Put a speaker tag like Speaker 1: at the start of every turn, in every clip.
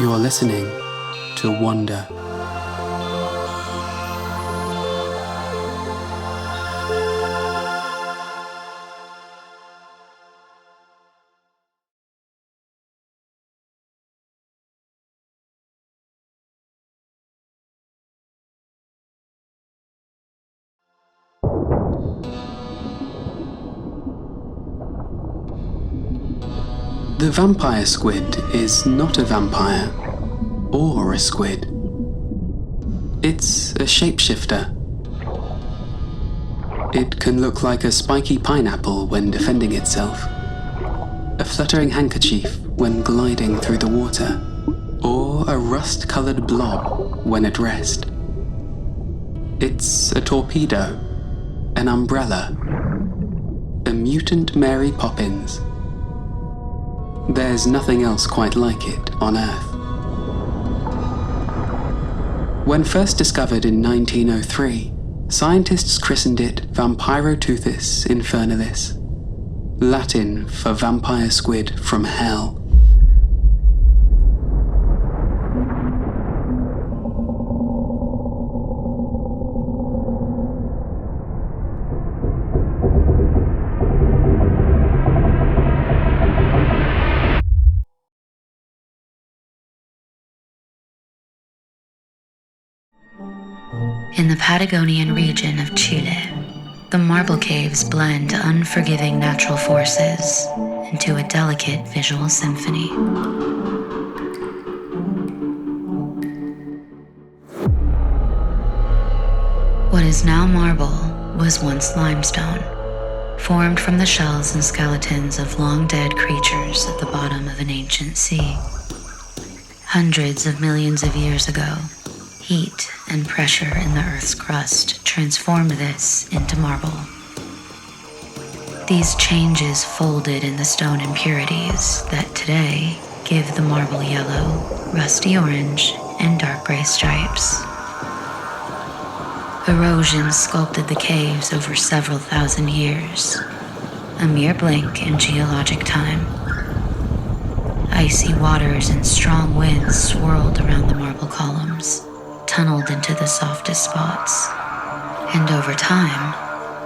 Speaker 1: You're listening to Wonder. The vampire squid is not a vampire, or a squid. It's a shapeshifter. It can look like a spiky pineapple when defending itself, a fluttering handkerchief when gliding through the water, or a rust-colored blob when at rest. It's a torpedo, an umbrella, a mutant Mary Poppins. There's nothing else quite like it on Earth. When first discovered in 1903, scientists christened it Vampiroteuthis infernalis, Latin for vampire squid from hell.
Speaker 2: In the Patagonian region of Chile, the marble caves blend unforgiving natural forces into a delicate visual symphony. What is now marble was once limestone, formed from the shells and skeletons of long-dead creatures at the bottom of an ancient sea. Hundreds of millions of years ago, heat and pressure in the Earth's crust transformed this into marble. These changes folded in the stone impurities that today give the marble yellow, rusty orange, and dark gray stripes. Erosion sculpted the caves over several thousand years, a mere blink in geologic time. Icy waters and strong winds swirled around the marble columns, tunneled into the softest spots, and over time,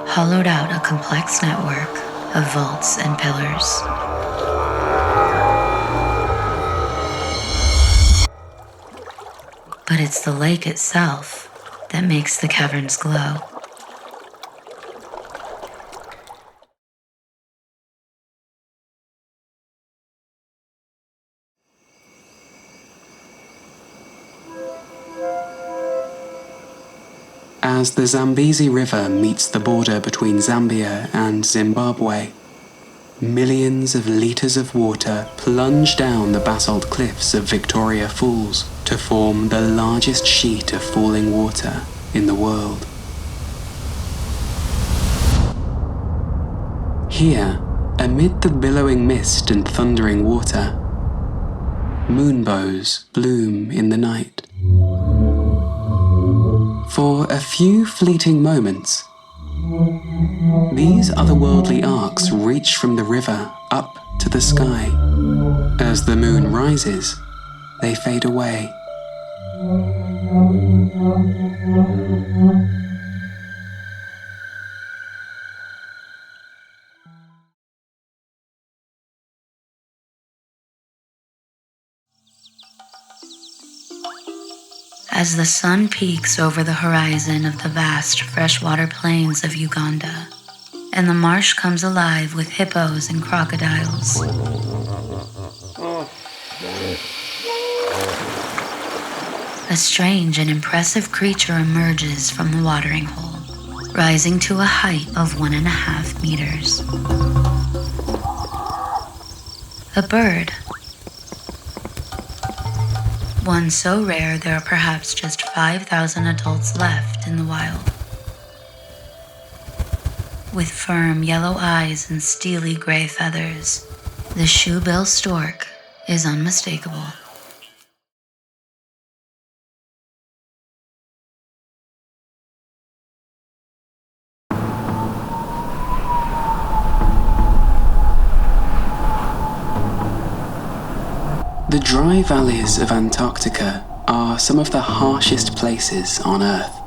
Speaker 2: hollowed out a complex network of vaults and pillars. But it's the lake itself that makes the caverns glow.
Speaker 1: As the Zambezi River meets the border between Zambia and Zimbabwe, millions of liters of water plunge down the basalt cliffs of Victoria Falls to form the largest sheet of falling water in the world. Here, amid the billowing mist and thundering water, moonbows bloom in the night. For a few fleeting moments, these otherworldly arcs reach from the river up to the sky. As the moon rises, they fade away.
Speaker 2: As the sun peaks over the horizon of the vast freshwater plains of Uganda, and the marsh comes alive with hippos and crocodiles, a strange and impressive creature emerges from the watering hole, rising to a height of 1.5 meters. A bird. One so rare there are perhaps just 5,000 adults left in the wild. With firm yellow eyes and steely gray feathers, the shoebill stork is unmistakable.
Speaker 1: The dry valleys of Antarctica are some of the harshest places on Earth.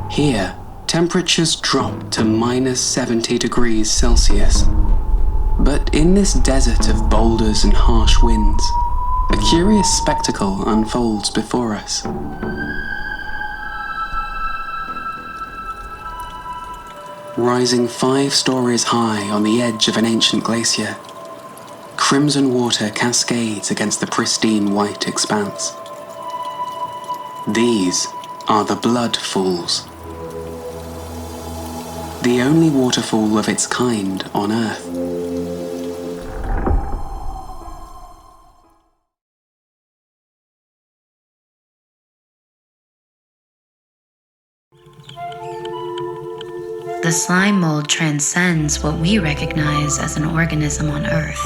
Speaker 1: Here, temperatures drop to -70 degrees Celsius. But in this desert of boulders and harsh winds, a curious spectacle unfolds before us. Rising 5 stories high on the edge of an ancient glacier, crimson water cascades against the pristine white expanse. These are the Blood Falls, the only waterfall of its kind on Earth.
Speaker 2: The slime mold transcends what we recognize as an organism on Earth.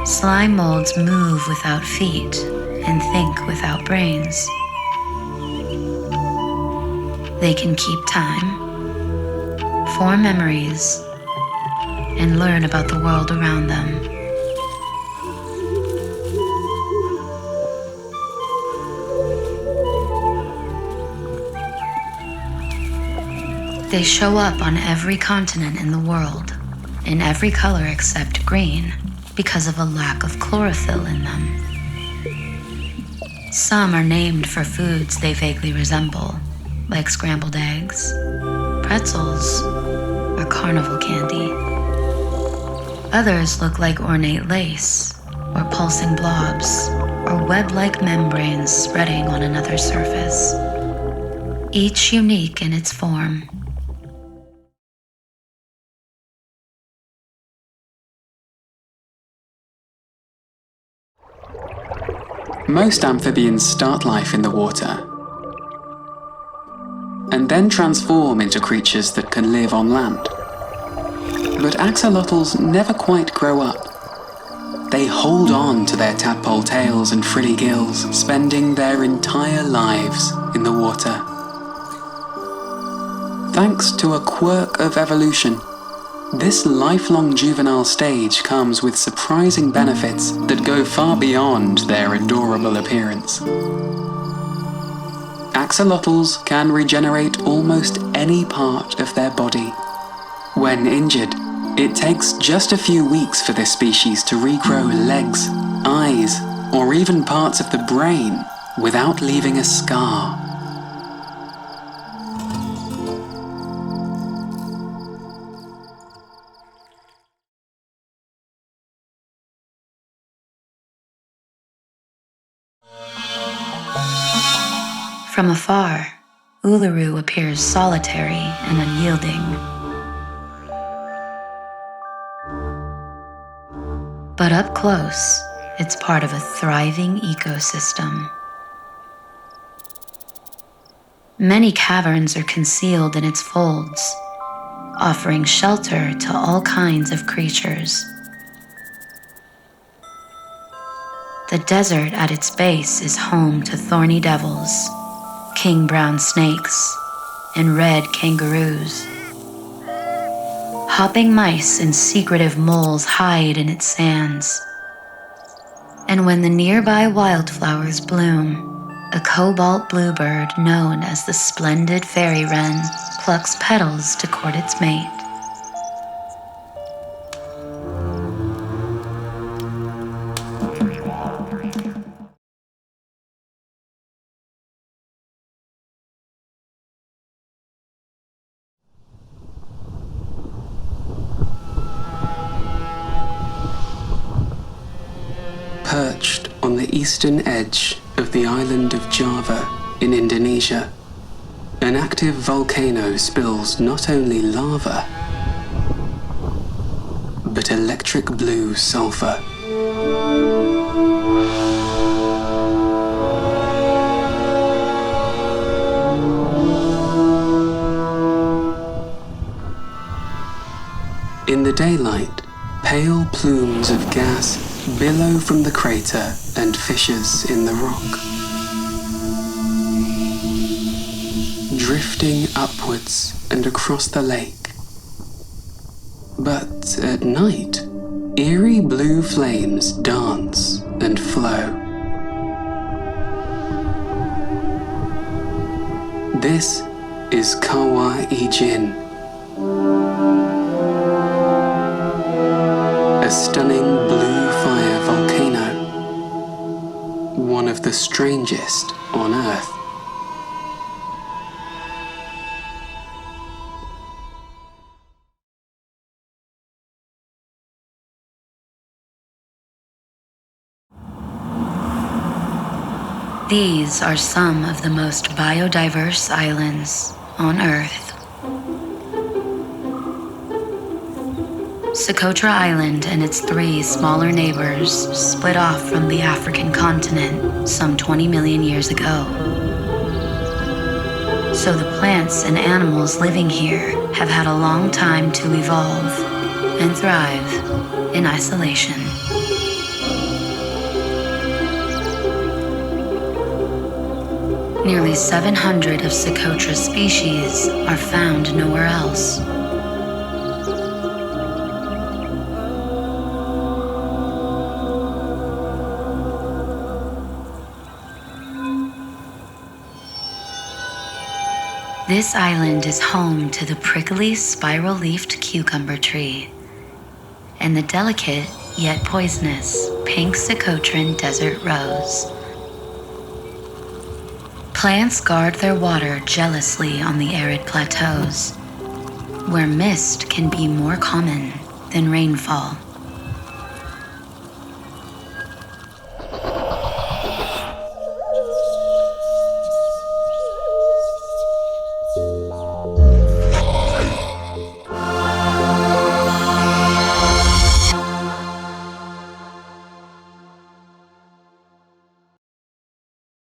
Speaker 2: Slime molds move without feet and think without brains. They can keep time, form memories, and learn about the world around them. They show up on every continent in the world, in every color except green, because of a lack of chlorophyll in them. Some are named for foods they vaguely resemble, like scrambled eggs, pretzels, or carnival candy. Others look like ornate lace, or pulsing blobs, or web-like membranes spreading on another surface, each unique in its form.
Speaker 1: Most amphibians start life in the water and then transform into creatures that can live on land. But axolotls never quite grow up. They hold on to their tadpole tails and frilly gills, spending their entire lives in the water. Thanks to a quirk of evolution, this lifelong juvenile stage comes with surprising benefits that go far beyond their adorable appearance. Axolotls can regenerate almost any part of their body. When injured, it takes just a few weeks for this species to regrow legs, eyes, or even parts of the brain without leaving a scar.
Speaker 2: From afar, Uluru appears solitary and unyielding. But up close, it's part of a thriving ecosystem. Many caverns are concealed in its folds, offering shelter to all kinds of creatures. The desert at its base is home to thorny devils, king brown snakes, and red kangaroos. Hopping mice and secretive moles hide in its sands. And when the nearby wildflowers bloom, a cobalt bluebird known as the splendid fairy wren plucks petals to court its mate.
Speaker 1: Perched on the eastern edge of the island of Java in Indonesia, an active volcano spills not only lava, but electric blue sulfur. In the daylight, pale plumes of gas billow from the crater and fissures in the rock. Drifting upwards and across the lake. But at night, Eerie blue flames dance and flow. This is Kawa-i-Jin, a stunning blue fire volcano, one of the strangest on Earth.
Speaker 2: These are some of the most biodiverse islands on Earth. Socotra Island and its 3 smaller neighbors split off from the African continent some 20 million years ago. So the plants and animals living here have had a long time to evolve and thrive in isolation. Nearly 700 of Socotra's species are found nowhere else. This island is home to the prickly spiral-leafed cucumber tree and the delicate yet poisonous pink Socotran desert rose. Plants guard their water jealously on the arid plateaus, where mist can be more common than rainfall.